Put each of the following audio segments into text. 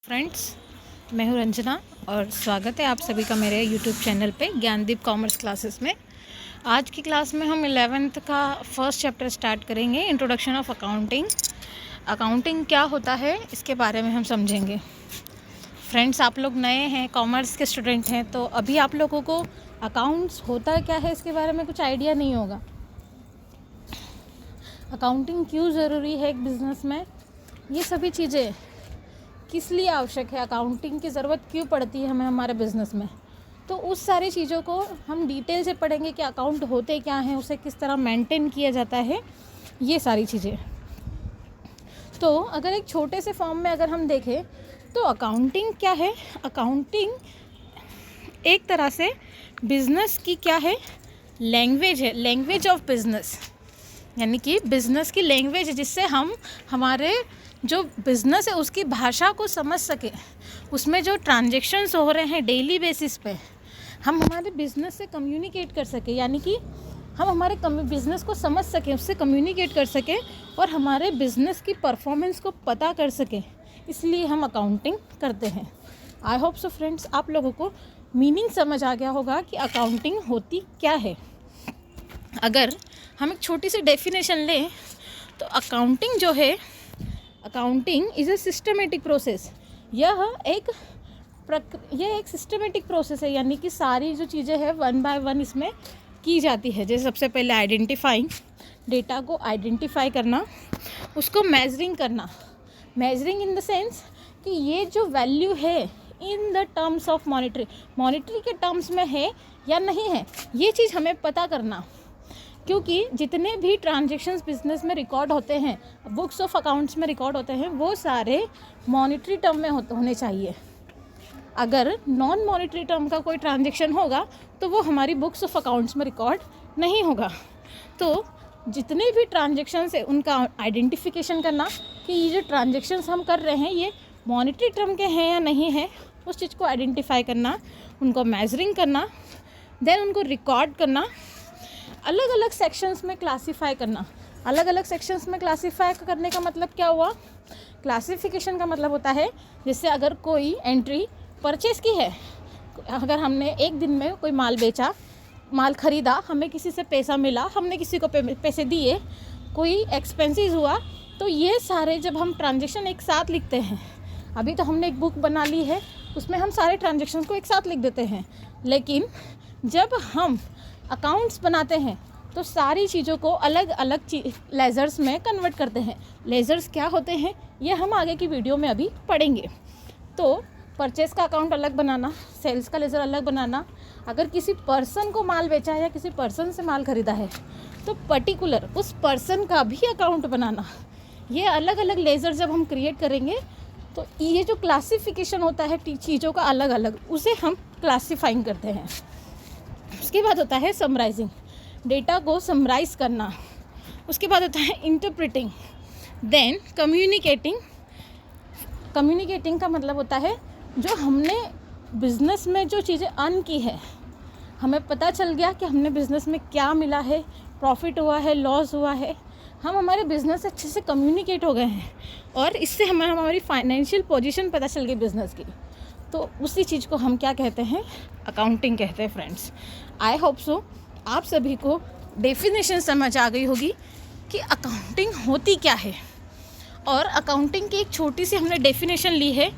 Friends, मैं हूं रंजना और स्वागत है आप सभी का मेरे यूट्यूब चैनल पे ज्ञानदीप कॉमर्स क्लासेस में। आज की क्लास में हम 11th का फर्स्ट चैप्टर स्टार्ट करेंगे, इंट्रोडक्शन ऑफ अकाउंटिंग। अकाउंटिंग क्या होता है इसके बारे में हम समझेंगे। फ्रेंड्स, आप लोग नए हैं, कॉमर्स के स्टूडेंट हैं, तो अभी आप लोगों को अकाउंट्स होता क्या है इसके बारे में कुछ आइडिया नहीं होगा। अकाउंटिंग क्यों ज़रूरी है एक बिज़नेस में, ये सभी चीज़ें किस लिए आवश्यक है, अकाउंटिंग की ज़रूरत क्यों पड़ती है हमें हमारे बिज़नेस में, तो उस सारी चीज़ों को हम डिटेल से पढ़ेंगे कि अकाउंट होते क्या हैं, उसे किस तरह मेंटेन किया जाता है, ये सारी चीज़ें। तो अगर एक छोटे से फॉर्म में अगर हम देखें तो अकाउंटिंग क्या है। अकाउंटिंग एक तरह से बिज़नेस की क्या है, लैंग्वेज है, लैंग्वेज ऑफ बिज़नेस, यानी कि बिज़नेस की लैंग्वेज जिससे हम हमारे जो बिज़नेस है उसकी भाषा को समझ सकें। उसमें जो ट्रांजेक्शन्स हो रहे हैं डेली बेसिस पे हम हमारे बिज़नेस से कम्युनिकेट कर सकें, यानी कि हम हमारे बिज़नेस को समझ सकें, उससे कम्युनिकेट कर सकें और हमारे बिज़नेस की परफॉर्मेंस को पता कर सकें, इसलिए हम अकाउंटिंग करते हैं। आई होप सो फ्रेंड्स, आप लोगों को मीनिंग समझ आ गया होगा कि अकाउंटिंग होती क्या है। अगर हम एक छोटी सी डेफिनेशन लें तो अकाउंटिंग जो है, accounting is a systematic process. यह एक सिस्टमेटिक प्रोसेस है, यानी कि सारी जो चीज़ें हैं वन बाय वन इसमें की जाती है। जैसे सबसे पहले आइडेंटिफाइंग, डेटा को आइडेंटिफाई करना, उसको मेजरिंग करना। मेजरिंग इन द सेंस कि ये जो वैल्यू है in the terms of monetary के टर्म्स में है या नहीं है, ये चीज़ हमें पता करना। क्योंकि जितने भी ट्रांजैक्शंस बिजनेस में रिकॉर्ड होते हैं, बुक्स ऑफ अकाउंट्स में रिकॉर्ड होते हैं, वो सारे मॉनिटरी टर्म में होने चाहिए। अगर नॉन मॉनिटरी टर्म का कोई ट्रांजैक्शन होगा तो वो हमारी बुक्स ऑफ अकाउंट्स में रिकॉर्ड नहीं होगा। तो जितने भी ट्रांजैक्शंस है उनका आइडेंटिफिकेशन करना कि ये जो ट्रांजैक्शंस हम कर रहे हैं ये मॉनिटरी टर्म के हैं या नहीं है, उस चीज़ को आइडेंटिफाई करना, उनको मेजरिंग करना, देन उनको रिकॉर्ड करना, अलग अलग सेक्शंस में क्लासीफाई करना। अलग अलग सेक्शंस में क्लासीफाई करने का मतलब क्या हुआ, क्लासिफिकेशन का मतलब होता है जैसे अगर कोई एंट्री परचेस की है, अगर हमने एक दिन में कोई माल बेचा, माल ख़रीदा, हमें किसी से पैसा मिला, हमने किसी को पैसे दिए, कोई एक्सपेंसेस हुआ, तो ये सारे जब हम ट्रांजेक्शन एक साथ लिखते हैं, अभी तो हमने एक बुक बना ली है उसमें हम सारे ट्रांजेक्शन को एक साथ लिख देते हैं, लेकिन जब हम अकाउंट्स बनाते हैं तो सारी चीज़ों को अलग अलग लेजर्स में कन्वर्ट करते हैं। लेजर्स क्या होते हैं ये हम आगे की वीडियो में अभी पढ़ेंगे। तो परचेस का अकाउंट अलग बनाना, सेल्स का लेज़र अलग बनाना, अगर किसी पर्सन को माल बेचा है या किसी पर्सन से माल ख़रीदा है तो पर्टिकुलर उस पर्सन का भी अकाउंट बनाना, ये अलग अलग लेज़र जब हम क्रिएट करेंगे तो ये जो क्लासिफिकेशन होता है चीज़ों का अलग अलग, उसे हम क्लासीफाइंग करते हैं। उसके बाद होता है समराइजिंग, डेटा को समराइज़ करना। उसके बाद होता है इंटरप्रेटिंग, देन कम्युनिकेटिंग। कम्युनिकेटिंग का मतलब होता है जो हमने बिज़नेस में जो चीज़ें अर्न की है, हमें पता चल गया कि हमने बिज़नेस में क्या मिला है, प्रॉफिट हुआ है, लॉस हुआ है, हम हमारे बिज़नेस से अच्छे से कम्युनिकेट हो गए हैं और इससे हमें हमारी फाइनेंशियल पोजीशन पता चल गई बिज़नेस की, तो उसी चीज़ को हम क्या कहते हैं, अकाउंटिंग कहते हैं। फ्रेंड्स, आई होप सो आप सभी को डेफिनेशन समझ आ गई होगी कि अकाउंटिंग होती क्या है। और अकाउंटिंग की एक छोटी सी हमने डेफिनेशन ली है,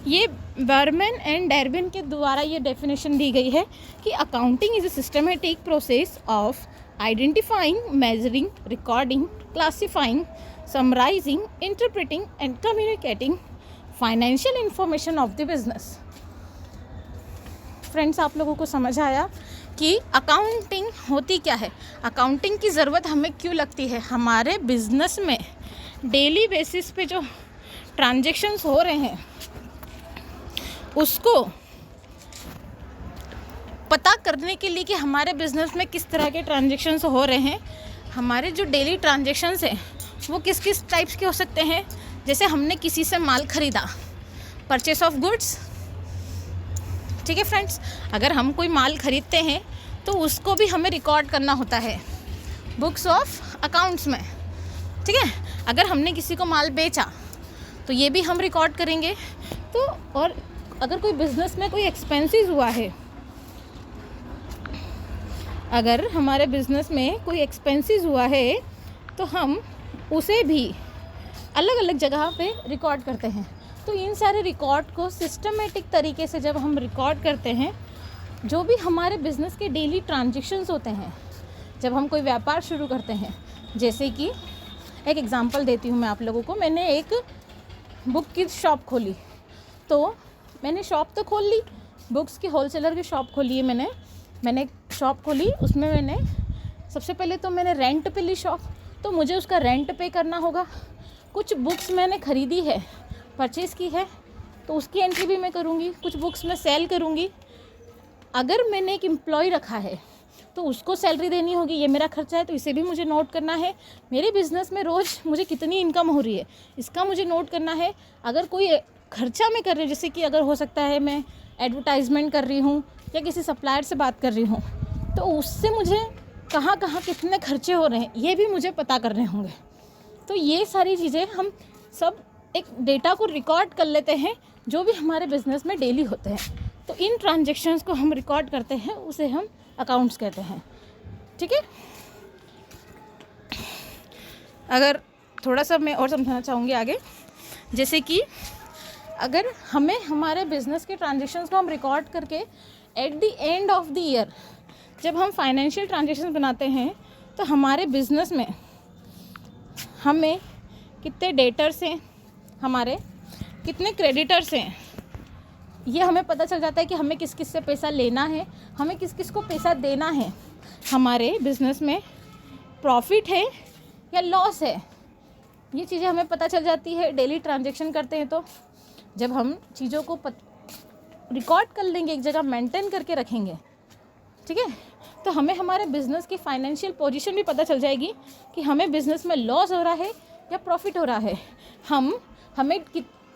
ये बर्मन एंड डेरबिन के द्वारा ये डेफिनेशन दी गई है कि accounting is a systematic process of identifying, measuring, recording, classifying, summarising, interpreting and communicating financial information of the business. Friends, आप लोगों को समझ आया कि अकाउंटिंग होती क्या है, अकाउंटिंग की ज़रूरत हमें क्यों लगती है। हमारे बिजनेस में डेली बेसिस पे जो ट्रांजैक्शंस हो रहे हैं उसको पता करने के लिए कि हमारे बिजनेस में किस तरह के ट्रांजैक्शंस हो रहे हैं, हमारे जो डेली ट्रांजैक्शंस हैं वो किस किस टाइप्स के हो सकते हैं। जैसे हमने किसी से माल ख़रीदा, परचेस ऑफ गुड्स, ठीक है फ्रेंड्स। अगर हम कोई माल ख़रीदते हैं तो उसको भी हमें रिकॉर्ड करना होता है बुक्स ऑफ अकाउंट्स में, ठीक है। अगर हमने किसी को माल बेचा तो ये भी हम रिकॉर्ड करेंगे तो और अगर कोई बिज़नेस में कोई एक्सपेंसेस हुआ है, अगर हमारे बिज़नेस में कोई एक्सपेंसेस हुआ है तो हम उसे भी अलग अलग जगह पे रिकॉर्ड करते हैं। तो इन सारे रिकॉर्ड को सिस्टमेटिक तरीके से जब हम रिकॉर्ड करते हैं, जो भी हमारे बिज़नेस के डेली ट्रांजेक्शन्स होते हैं, जब हम कोई व्यापार शुरू करते हैं, जैसे कि एक एग्ज़ाम्पल देती हूँ मैं आप लोगों को। मैंने एक बुक की शॉप खोली, तो मैंने शॉप तो खोल ली, बुक्स की होलसेलर की शॉप खोली है मैंने शॉप खोली। उसमें मैंने सबसे पहले तो मैंने रेंट पे ली शॉप, तो मुझे उसका रेंट पे करना होगा। कुछ बुक्स मैंने ख़रीदी है, परचेज़ की है, तो उसकी एंट्री भी मैं करूँगी। कुछ बुक्स मैं सेल करूँगी। अगर मैंने एक एम्प्लॉय रखा है तो उसको सैलरी देनी होगी, ये मेरा खर्चा है, तो इसे भी मुझे नोट करना है। मेरे बिज़नेस में रोज़ मुझे कितनी इनकम हो रही है, इसका मुझे नोट करना है। अगर कोई खर्चा मैं कर रही हूँ, जैसे कि अगर हो सकता है मैं एडवर्टाइजमेंट कर रही हूँ या किसी सप्लायर से बात कर रही हूँ, तो उससे मुझे कहाँ कहाँ कितने खर्चे हो रहे हैं ये भी मुझे पता करने होंगे। तो ये सारी चीज़ें हम सब एक डेटा को रिकॉर्ड कर लेते हैं, जो भी हमारे बिज़नेस में डेली होते हैं। तो इन ट्रांजेक्शन्स को हम रिकॉर्ड करते हैं, उसे हम अकाउंट्स कहते हैं। ठीक है, अगर थोड़ा सा मैं और समझाना चाहूँगी आगे, जैसे कि अगर हमें हमारे बिज़नेस के ट्रांजेक्शन्स को हम रिकॉर्ड करके at the end of the year जब हम फाइनेंशियल ट्रांजेक्शन बनाते हैं, तो हमारे बिज़नेस में हमें कितने डेटर्स हैं, हमारे कितने क्रेडिटर्स हैं, ये हमें पता चल जाता है कि हमें किस किस से पैसा लेना है, हमें किस किस को पैसा देना है, हमारे बिज़नेस में प्रॉफिट है या लॉस है, ये चीज़ें हमें पता चल जाती है डेली ट्रांजेक्शन करते हैं। तो जब हम चीज़ों को रिकॉर्ड कर लेंगे, एक जगह मेंटेन करके रखेंगे, ठीक है, तो हमें हमारे बिज़नेस की फाइनेंशियल पोजीशन भी पता चल जाएगी कि हमें बिज़नेस में लॉस हो रहा है या प्रॉफिट हो रहा है, हमें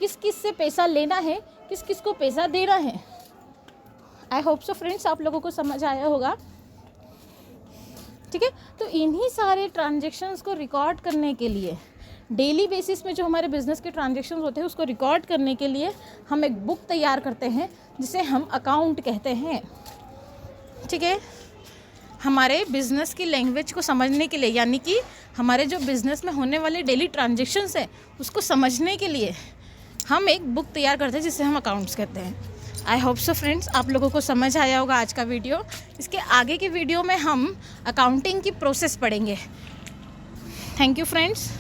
किस किस से पैसा लेना है, किस किस को पैसा देना है। आई होप सो फ्रेंड्स, आप लोगों को समझ आया होगा। ठीक है, तो इन्हीं सारे ट्रांजेक्शन्स को रिकॉर्ड करने के लिए, डेली बेसिस में जो हमारे बिज़नेस के ट्रांजेक्शन्स होते हैं उसको रिकॉर्ड करने के लिए हम एक बुक तैयार करते हैं, जिसे हम अकाउंट कहते हैं। ठीक है, हमारे बिज़नेस की लैंग्वेज को समझने के लिए, यानी कि हमारे जो बिज़नेस में होने वाले डेली ट्रांजेक्शन्स हैं उसको समझने के लिए हम एक बुक तैयार करते हैं, जिसे हम अकाउंट्स कहते हैं। आई होप सो फ्रेंड्स, आप लोगों को समझ आया होगा आज का वीडियो। इसके आगे के वीडियो में हम अकाउंटिंग की प्रोसेस पढ़ेंगे। Thank you friends.